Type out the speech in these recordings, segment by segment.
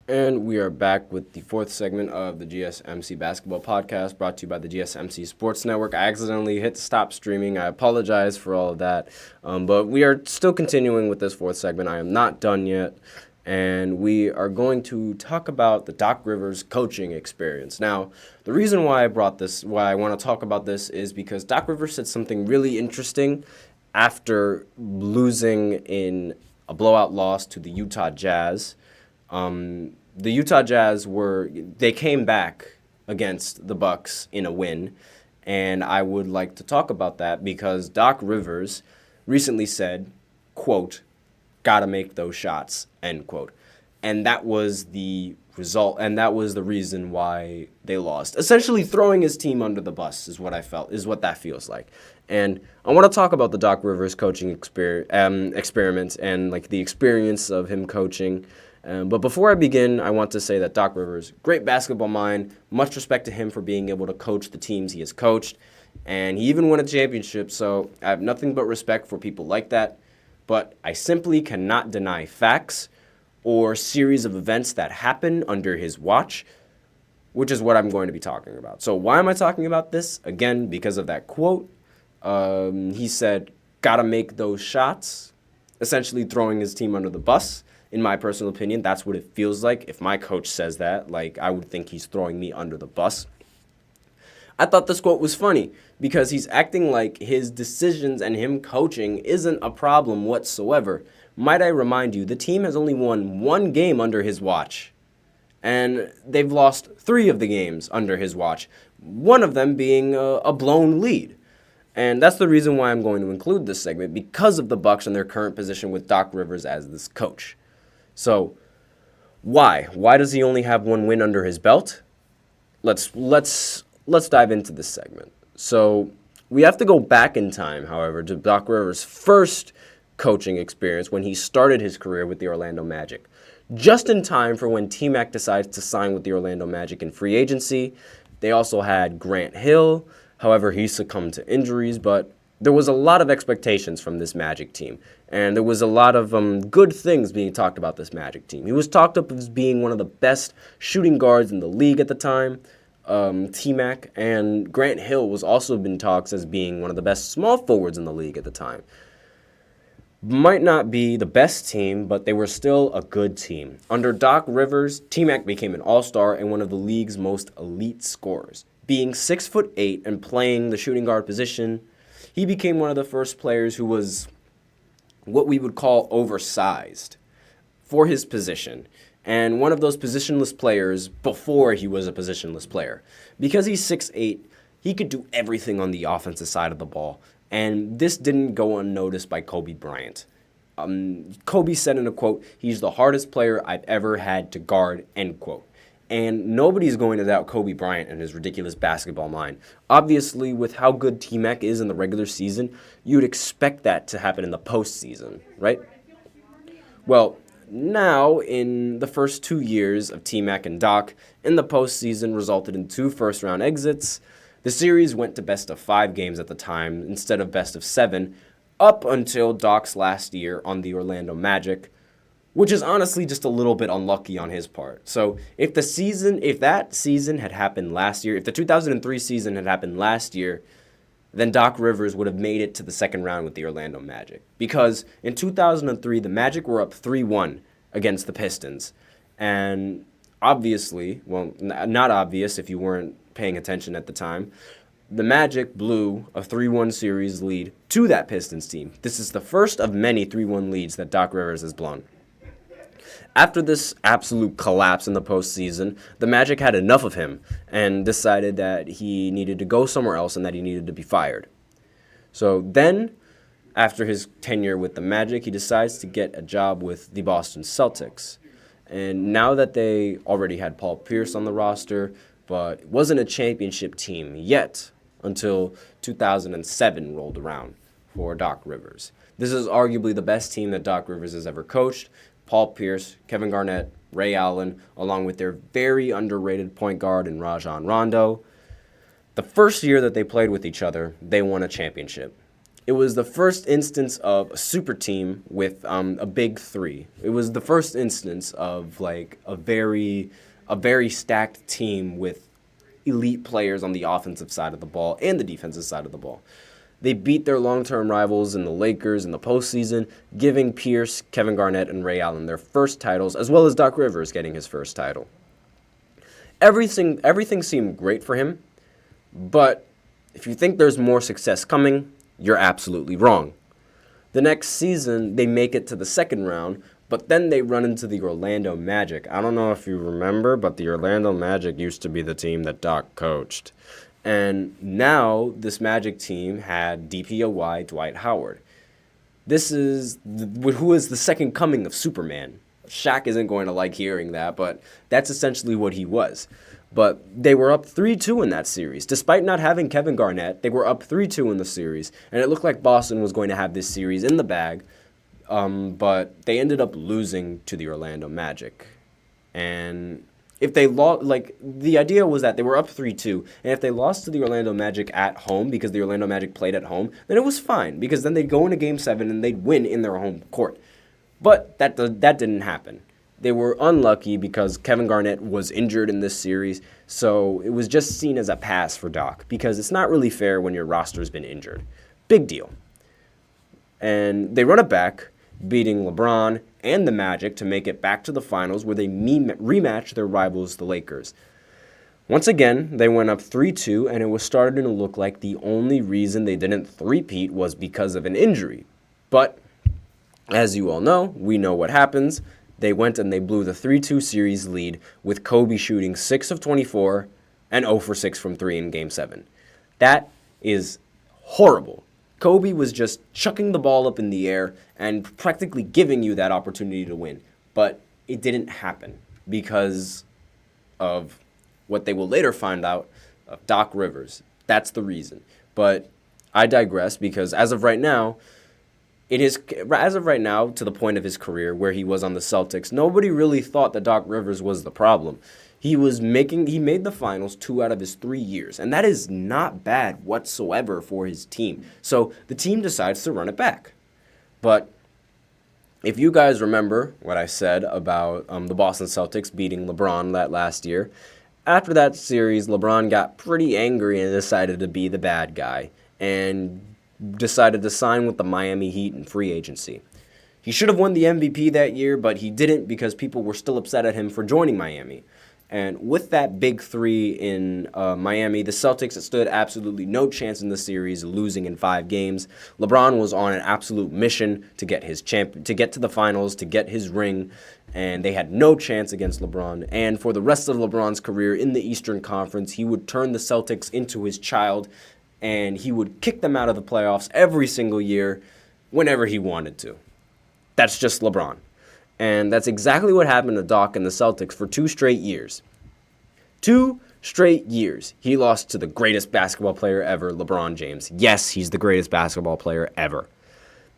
And we are back with the fourth segment of the GSMC Basketball Podcast, brought to you by the GSMC Sports Network. I accidentally hit stop streaming. I apologize for all of that. But we are still continuing with this fourth segment. I am not done yet. And we are going to talk about the Doc Rivers coaching experience. Now, the reason why I want to talk about this is because Doc Rivers said something really interesting after losing in a blowout loss to the Utah Jazz. The Utah Jazz they came back against the Bucks in a win, and I would like to talk about that because Doc Rivers recently said, quote, "Gotta make those shots," end quote. And that was the result, and that was the reason why they lost. Essentially throwing his team under the bus is what that feels like. And I want to talk about the Doc Rivers coaching experiment and like the experience of him coaching. But before I begin, I want to say that Doc Rivers, great basketball mind, much respect to him for being able to coach the teams he has coached, and he even won a championship, so I have nothing but respect for people like that. But I simply cannot deny facts or series of events that happen under his watch, which is what I'm going to be talking about. So why am I talking about this? Again, because of that quote. He said, "Gotta make those shots," essentially throwing his team under the bus. In my personal opinion, that's what it feels like. If my coach says that, like, I would think he's throwing me under the bus. I thought this quote was funny because he's acting like his decisions and him coaching isn't a problem whatsoever. Might I remind you, the team has only won one game under his watch, and they've lost 3 of the games under his watch, one of them being a blown lead. And that's the reason why I'm going to include this segment, because of the Bucks and their current position with Doc Rivers as this coach. So, why? Why does he only have 1 win under his belt? Let's dive into this segment. So, we have to go back in time, however, to Doc Rivers' first coaching experience when he started his career with the Orlando Magic. Just in time for when T-Mac decides to sign with the Orlando Magic in free agency. They also had Grant Hill. However, he succumbed to injuries, but there was a lot of expectations from this Magic team, and there was a lot of good things being talked about this Magic team. He was talked up as being one of the best shooting guards in the league at the time, T-Mac, and Grant Hill was also been talked as being one of the best small forwards in the league at the time. Might not be the best team, but they were still a good team. Under Doc Rivers, T-Mac became an all-star and one of the league's most elite scorers. Being 6'8" and playing the shooting guard position, he became one of the first players who was what we would call oversized for his position, and one of those positionless players before he was a positionless player. Because he's 6'8", he could do everything on the offensive side of the ball, and this didn't go unnoticed by Kobe Bryant. Kobe said in a quote, "He's the hardest player I've ever had to guard," end quote. And nobody's going to doubt Kobe Bryant and his ridiculous basketball mind. Obviously, with how good T-Mac is in the regular season, you'd expect that to happen in the postseason, right? Well, now, in the first 2 years of T-Mac and Doc, in the postseason resulted in 2 first-round exits. The series went to best of 5 games at the time instead of best of 7, up until Doc's last year on the Orlando Magic, which is honestly just a little bit unlucky on his part. So if that season had happened last year, if the 2003 season had happened last year, then Doc Rivers would have made it to the second round with the Orlando Magic. Because in 2003, the Magic were up 3-1 against the Pistons. And obviously, well, not obvious if you weren't paying attention at the time, the Magic blew a 3-1 series lead to that Pistons team. This is the first of many 3-1 leads that Doc Rivers has blown. After this absolute collapse in the postseason, the Magic had enough of him and decided that he needed to go somewhere else and that he needed to be fired. So then, after his tenure with the Magic, he decides to get a job with the Boston Celtics. And now that they already had Paul Pierce on the roster, but it wasn't a championship team yet until 2007 rolled around for Doc Rivers. This is arguably the best team that Doc Rivers has ever coached. Paul Pierce, Kevin Garnett, Ray Allen, along with their very underrated point guard in Rajon Rondo. The first year that they played with each other, they won a championship. It was the first instance of a super team with a big three. It was the first instance of like a very stacked team with elite players on the offensive side of the ball and the defensive side of the ball. They beat their long-term rivals in the Lakers in the postseason, giving Pierce, Kevin Garnett, and Ray Allen their first titles, as well as Doc Rivers getting his first title. Everything seemed great for him, but if you think there's more success coming, you're absolutely wrong. The next season, they make it to the second round, but then they run into the Orlando Magic. I don't know if you remember, but the Orlando Magic used to be the team that Doc coached. And now this Magic team had DPOY Dwight Howard. This is who is the second coming of Superman. Shaq isn't going to like hearing that, but that's essentially what he was. But they were up 3-2 in that series. Despite not having Kevin Garnett, they were up 3-2 in the series. And it looked like Boston was going to have this series in the bag. But they ended up losing to the Orlando Magic. And if they lost, like, the idea was that they were up 3-2. And if they lost to the Orlando Magic at home, because the Orlando Magic played at home, then it was fine. Because then they'd go into Game 7 and they'd win in their home court. But that didn't happen. They were unlucky because Kevin Garnett was injured in this series, so it was just seen as a pass for Doc because it's not really fair when your roster's been injured. Big deal. And they run it back, beating LeBron and the Magic to make it back to the finals where they rematch their rivals, the Lakers. Once again, they went up 3-2, and it was starting to look like the only reason they didn't three-peat was because of an injury. But as you all know, we know what happens. They went and they blew the 3-2 series lead with Kobe shooting 6 of 24 and 0 for 6 from 3 in Game 7. That is horrible. Kobe was just chucking the ball up in the air and practically giving you that opportunity to win. But it didn't happen because of what they will later find out of Doc Rivers. That's the reason. But I digress because as of right now, to the point of his career where he was on the Celtics, nobody really thought that Doc Rivers was the problem. He made the finals 2 out of his 3 years, and that is not bad whatsoever for his team. So the team decides to run it back. But if you guys remember what I said about the Boston Celtics beating LeBron that last year, after that series, LeBron got pretty angry and decided to be the bad guy and decided to sign with the Miami Heat in free agency. He should have won the MVP that year, but he didn't because people were still upset at him for joining Miami. And with that big three in Miami, the Celtics stood absolutely no chance in the series, losing in 5 games. LeBron was on an absolute mission to get to get to the finals, to get his ring, and they had no chance against LeBron. And for the rest of LeBron's career in the Eastern Conference, he would turn the Celtics into his child, and he would kick them out of the playoffs every single year whenever he wanted to. That's just LeBron. And that's exactly what happened to Doc and the Celtics for 2 straight years. 2 straight years. He lost to the greatest basketball player ever, LeBron James. Yes, he's the greatest basketball player ever.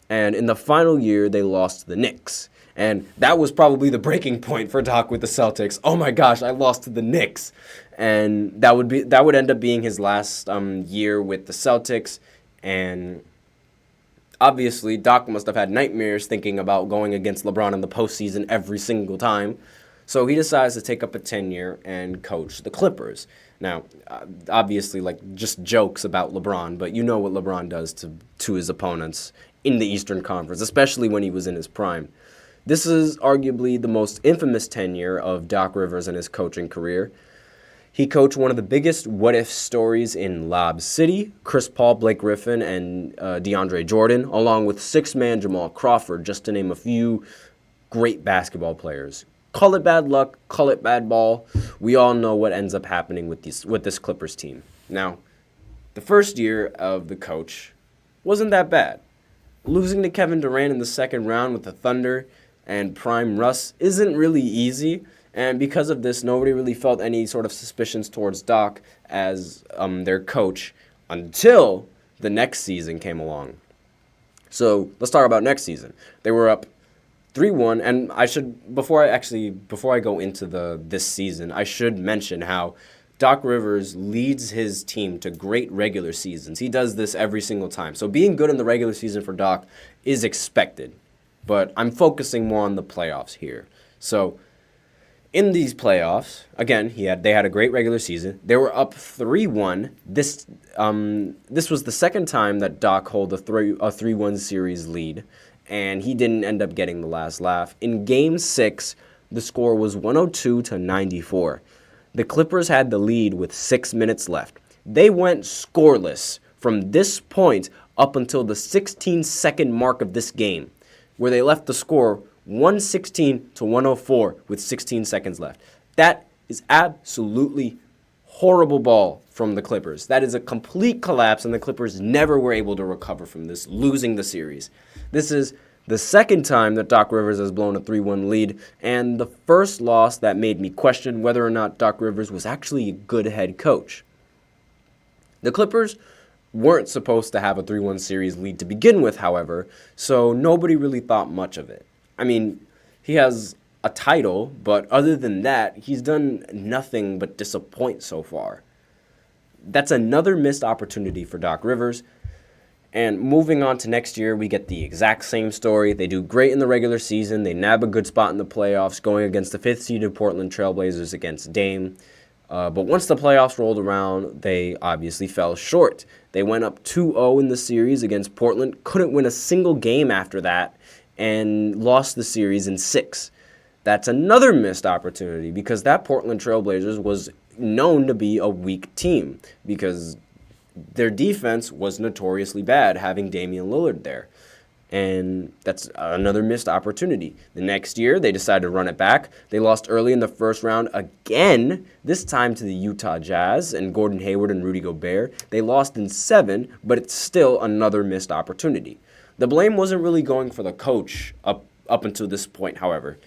And in the final year, they lost to the Knicks. And that was probably the breaking point for Doc with the Celtics. Oh my gosh, I lost to the Knicks. And that would end up being his last year with the Celtics. And obviously, Doc must have had nightmares thinking about going against LeBron in the postseason every single time. So he decides to take up a tenure and coach the Clippers. Now, obviously, just jokes about LeBron, but you know what LeBron does to his opponents in the Eastern Conference, especially when he was in his prime. This is arguably the most infamous tenure of Doc Rivers in his coaching career. He coached one of the biggest what-if stories in Lob City, Chris Paul, Blake Griffin, and DeAndre Jordan, along with 6-man Jamal Crawford, just to name a few great basketball players. Call it bad luck, call it bad ball. We all know what ends up happening with this Clippers team. Now, the first year of the coach wasn't that bad. Losing to Kevin Durant in the second round with the Thunder and prime Russ isn't really easy. And because of this, nobody really felt any sort of suspicions towards Doc as their coach until the next season came along. So let's talk about next season. They were up 3-1, and before I go into this season, I should mention how Doc Rivers leads his team to great regular seasons. He does this every single time. So being good in the regular season for Doc is expected. But I'm focusing more on the playoffs here. So in these playoffs, again, they had a great regular season. They were up 3-1. This was the second time that Doc held a 3-1 series lead, and he didn't end up getting the last laugh. In Game 6, the score was 102-94. The Clippers had the lead with 6 minutes left. They went scoreless from this point up until the 16-second mark of this game, where they left the score 116-104 with 16 seconds left. That is absolutely horrible ball from the Clippers. That is a complete collapse, and the Clippers never were able to recover from this, losing the series. This is the second time that Doc Rivers has blown a 3-1 lead, and the first loss that made me question whether or not Doc Rivers was actually a good head coach. The Clippers weren't supposed to have a 3-1 series lead to begin with, however, so nobody really thought much of it. I mean, he has a title, but other than that, he's done nothing but disappoint so far. That's another missed opportunity for Doc Rivers. And moving on to next year, we get the exact same story. They do great in the regular season. They nab a good spot in the playoffs, going against the 5th-seeded Portland Trailblazers against Dame. But once the playoffs rolled around, they obviously fell short. They went up 2-0 in the series against Portland, couldn't win a single game after that, and lost the series in 6. That's another missed opportunity because that Portland Trailblazers was known to be a weak team because their defense was notoriously bad, having Damian Lillard there. And that's another missed opportunity. The next year, they decided to run it back. They lost early in the first round again, this time to the Utah Jazz and Gordon Hayward and Rudy Gobert. They lost in 7, but it's still another missed opportunity. The blame wasn't really going for the coach up until this point, however.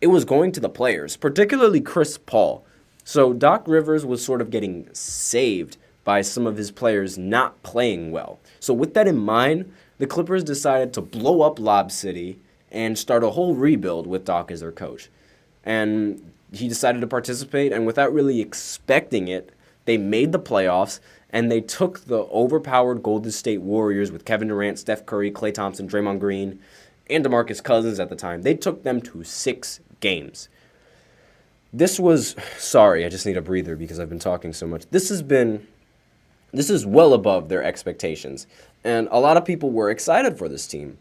It was going to the players, particularly Chris Paul. So Doc Rivers was sort of getting saved by some of his players not playing well. So with that in mind, the Clippers decided to blow up Lob City and start a whole rebuild with Doc as their coach. And he decided to participate, and without really expecting it, they made the playoffs, and they took the overpowered Golden State Warriors with Kevin Durant, Steph Curry, Klay Thompson, Draymond Green, and DeMarcus Cousins at the time. They took them to 6 games. This was, sorry, I just need a breather because I've been talking so much. This is well above their expectations, and a lot of people were excited for this team.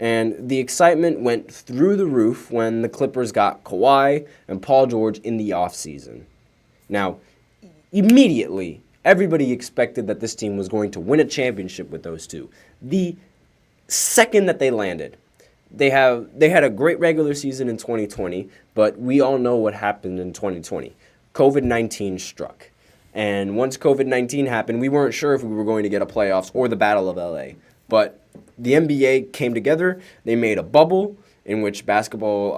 And the excitement went through the roof when the Clippers got Kawhi and Paul George in the offseason. Now, immediately, everybody expected that this team was going to win a championship with those two. The second that they landed, they had a great regular season in 2020, but we all know what happened in 2020. COVID-19 struck. And once COVID-19 happened, we weren't sure if we were going to get a playoffs or the Battle of LA. But the NBA came together. They made a bubble in which basketball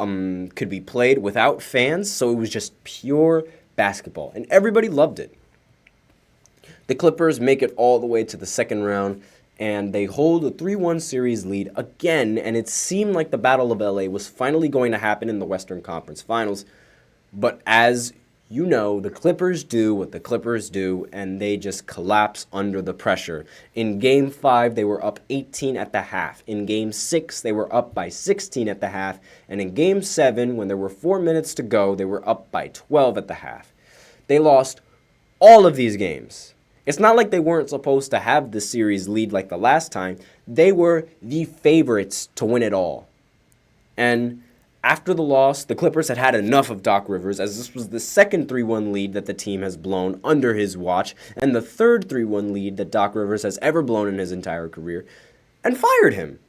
could be played without fans. So it was just pure basketball. And everybody loved it. The Clippers make it all the way to the second round. And they hold a 3-1 series lead again. And it seemed like the Battle of LA was finally going to happen in the Western Conference Finals. But as you know, the Clippers do what the Clippers do, and they just collapse under the pressure. In Game 5, they were up 18 at the half. In Game 6, they were up by 16 at the half. And in Game 7, when there were 4 minutes to go, they were up by 12 at the half. They lost all of these games. It's not like they weren't supposed to have the series lead like the last time. They were the favorites to win it all. And after the loss, the Clippers had enough of Doc Rivers, as this was the second 3-1 lead that the team has blown under his watch, and the third 3-1 lead that Doc Rivers has ever blown in his entire career, and fired him.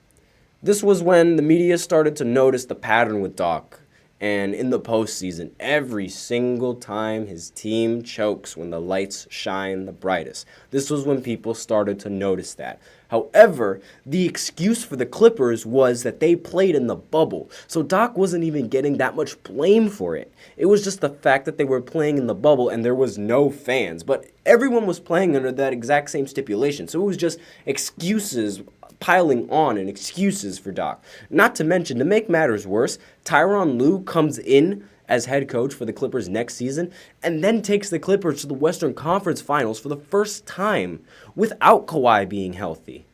This was when the media started to notice the pattern with Doc, and in the postseason, every single time his team chokes when the lights shine the brightest. This was when people started to notice that. However, the excuse for the Clippers was that they played in the bubble. So Doc wasn't even getting that much blame for it. It was just the fact that they were playing in the bubble and there was no fans. But everyone was playing under that exact same stipulation. So it was just excuses piling on and excuses for Doc. Not to mention, to make matters worse, Tyronn Lue comes in as head coach for the Clippers next season, and then takes the Clippers to the Western Conference Finals for the first time without Kawhi being healthy.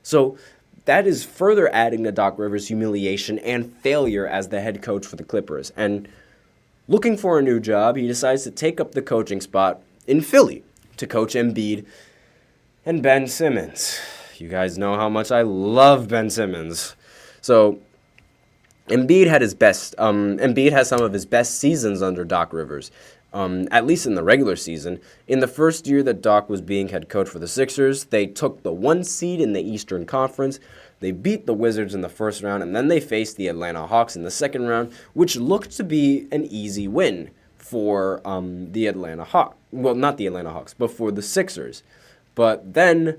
So that is further adding to Doc Rivers' humiliation and failure as the head coach for the Clippers. And looking for a new job, he decides to take up the coaching spot in Philly to coach Embiid and Ben Simmons. You guys know how much I love Ben Simmons. So Embiid has some of his best seasons under Doc Rivers, at least in the regular season. In the first year that Doc was being head coach for the Sixers, they took the 1 seed in the Eastern Conference. They beat the Wizards in the first round, and then they faced the Atlanta Hawks in the second round, which looked to be an easy win for the Atlanta Hawks. Well, not the Atlanta Hawks, but for the Sixers. But then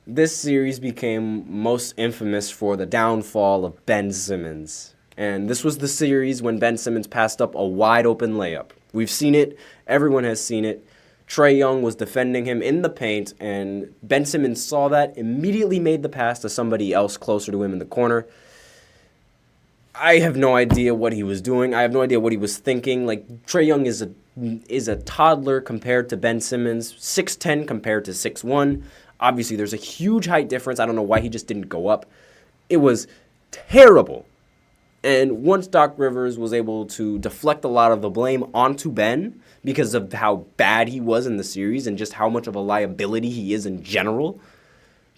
this series became most infamous for the downfall of Ben Simmons. And this was the series when Ben Simmons passed up a wide-open layup. We've seen it. Everyone has seen it. Trae Young was defending him in the paint, and Ben Simmons saw that, immediately made the pass to somebody else closer to him in the corner. I have no idea what he was doing. I have no idea what he was thinking. Like, Trae Young is a toddler compared to Ben Simmons, 6'10" compared to 6'1". Obviously, there's a huge height difference. I don't know why he just didn't go up. It was terrible. And once Doc Rivers was able to deflect a lot of the blame onto Ben because of how bad he was in the series and just how much of a liability he is in general,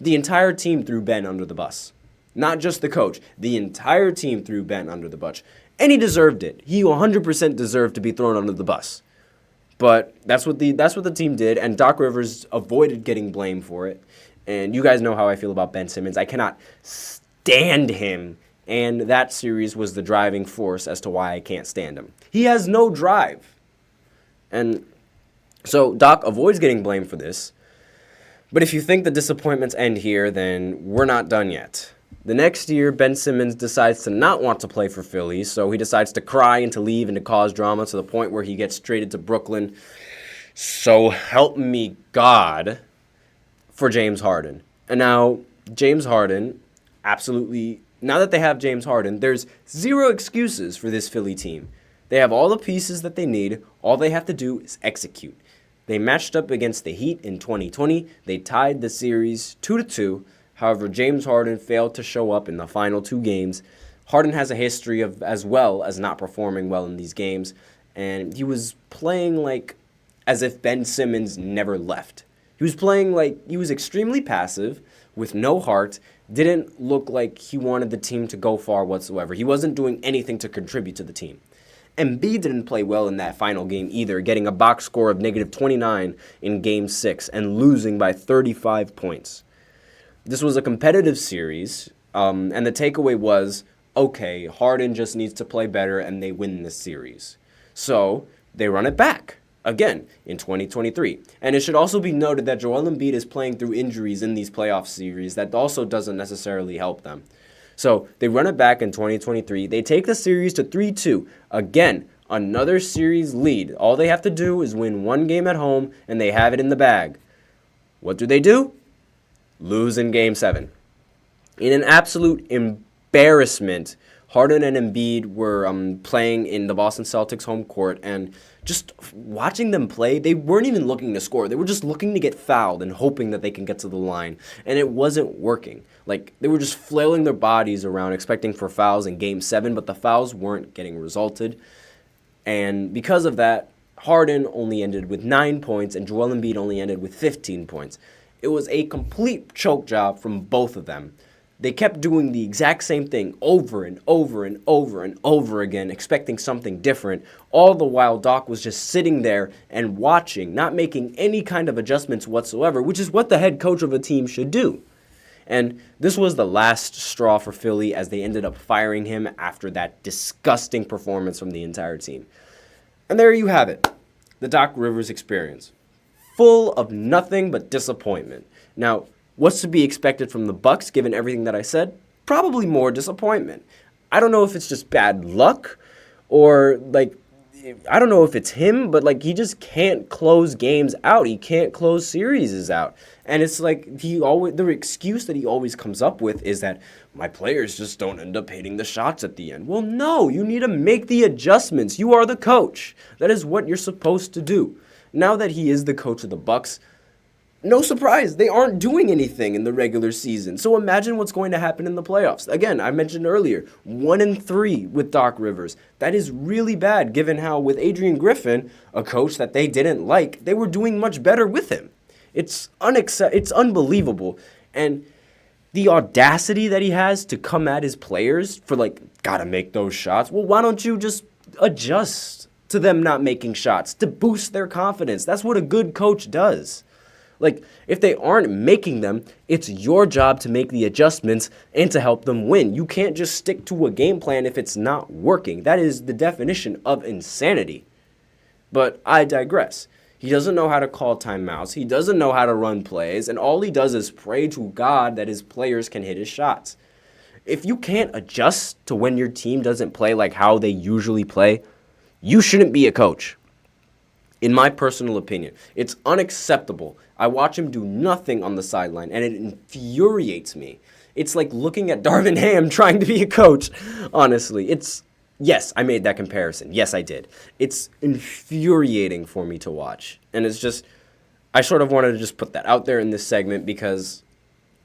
the entire team threw Ben under the bus. Not just the coach. The entire team threw Ben under the bus. And he deserved it. He 100% deserved to be thrown under the bus. But that's what the team did, and Doc Rivers avoided getting blamed for it. And you guys know how I feel about Ben Simmons. I cannot stand him, and that series was the driving force as to why I can't stand him. He has no drive. And so Doc avoids getting blamed for this. But if you think the disappointments end here, then we're not done yet. The next year, Ben Simmons decides to not want to play for Philly, so he decides to cry and to leave and to cause drama to the point where he gets traded to Brooklyn. So help me God for James Harden. And now, James Harden, absolutely, now that they have James Harden, there's zero excuses for this Philly team. They have all the pieces that they need. All they have to do is execute. They matched up against the Heat in 2020. They tied the series 2-2. However, James Harden failed to show up in the final 2 games. Harden has a history of as well as not performing well in these games, and he was playing like as if Ben Simmons never left. He was playing like he was extremely passive, with no heart, didn't look like he wanted the team to go far whatsoever. He wasn't doing anything to contribute to the team. Embiid didn't play well in that final game either, getting a box score of -29 in Game 6 and losing by 35 points. This was a competitive series, and the takeaway was, okay, Harden just needs to play better, and they win this series. So they run it back, again, in 2023. And it should also be noted that Joel Embiid is playing through injuries in these playoff series. That also doesn't necessarily help them. So they run it back in 2023. They take the series to 3-2. Again, another series lead. All they have to do is win 1 game at home, and they have it in the bag. What do? Lose in Game 7. In an absolute embarrassment, Harden and Embiid were playing in the Boston Celtics home court, and just watching them play, they weren't even looking to score. They were just looking to get fouled and hoping that they can get to the line, and it wasn't working. Like, they were just flailing their bodies around expecting for fouls in Game 7, but the fouls weren't getting resulted. And because of that, Harden only ended with 9 points, and Joel Embiid only ended with 15 points. It was a complete choke job from both of them. They kept doing the exact same thing over and over and over and over again, expecting something different, all the while Doc was just sitting there and watching, not making any kind of adjustments whatsoever, which is what the head coach of a team should do. And this was the last straw for Philly as they ended up firing him after that disgusting performance from the entire team. And there you have it, the Doc Rivers experience. Full of nothing but disappointment. Now, what's to be expected from the Bucks given everything that I said? Probably more disappointment. I don't know if it's just bad luck or like I don't know if it's him, but like he just can't close games out. He can't close series out. And it's like the excuse that he always comes up with is that my players just don't end up hitting the shots at the end. Well, no, you need to make the adjustments. You are the coach. That is what you're supposed to do. Now that he is the coach of the Bucks, no surprise, they aren't doing anything in the regular season. So imagine what's going to happen in the playoffs. Again, I mentioned earlier, 1-3 with Doc Rivers. That is really bad, given how with Adrian Griffin, a coach that they didn't like, they were doing much better with him. It's unbelievable. And the audacity that he has to come at his players for like, gotta make those shots. Well, why don't you just adjust to them not making shots to boost their confidence? That's what a good coach does. Like, if they aren't making them, it's your job to make the adjustments and to help them win. You can't just stick to a game plan if it's not working. That is the definition of insanity. But I digress. He doesn't know how to call timeouts. He doesn't know how to run plays. And all he does is pray to God that his players can hit his shots. If you can't adjust to when your team doesn't play like how they usually play, you shouldn't be a coach. In my personal opinion, it's unacceptable. I watch him do nothing on the sideline, and it infuriates me. It's like looking at Darvin Ham trying to be a coach, honestly. Yes, I made that comparison. Yes, I did. It's infuriating for me to watch. And it's just, I sort of wanted to just put that out there in this segment because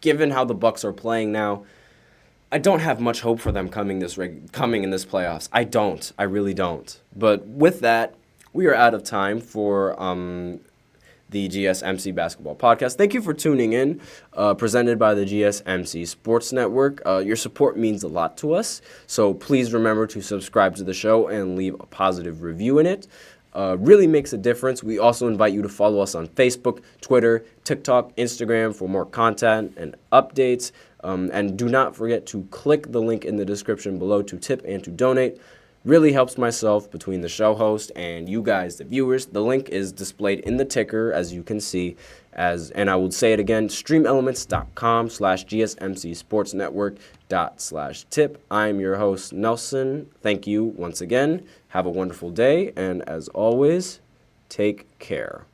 given how the Bucks are playing now, I don't have much hope for them coming in this playoffs. I don't. I really don't. But with that, we are out of time for the GSMC Basketball Podcast. Thank you for tuning in, presented by the GSMC Sports Network. Your support means a lot to us, so please remember to subscribe to the show and leave a positive review in it. Really makes a difference. We also invite you to follow us on Facebook, Twitter, TikTok, Instagram for more content and updates. And do not forget to click the link in the description below to tip and to donate. Really helps myself between the show host and you guys, the viewers. The link is displayed in the ticker, as you can see. And I will say it again, streamelements.com/GSMCsportsnetwork./tip. I'm your host, Nelson. Thank you once again. Have a wonderful day. And as always, take care.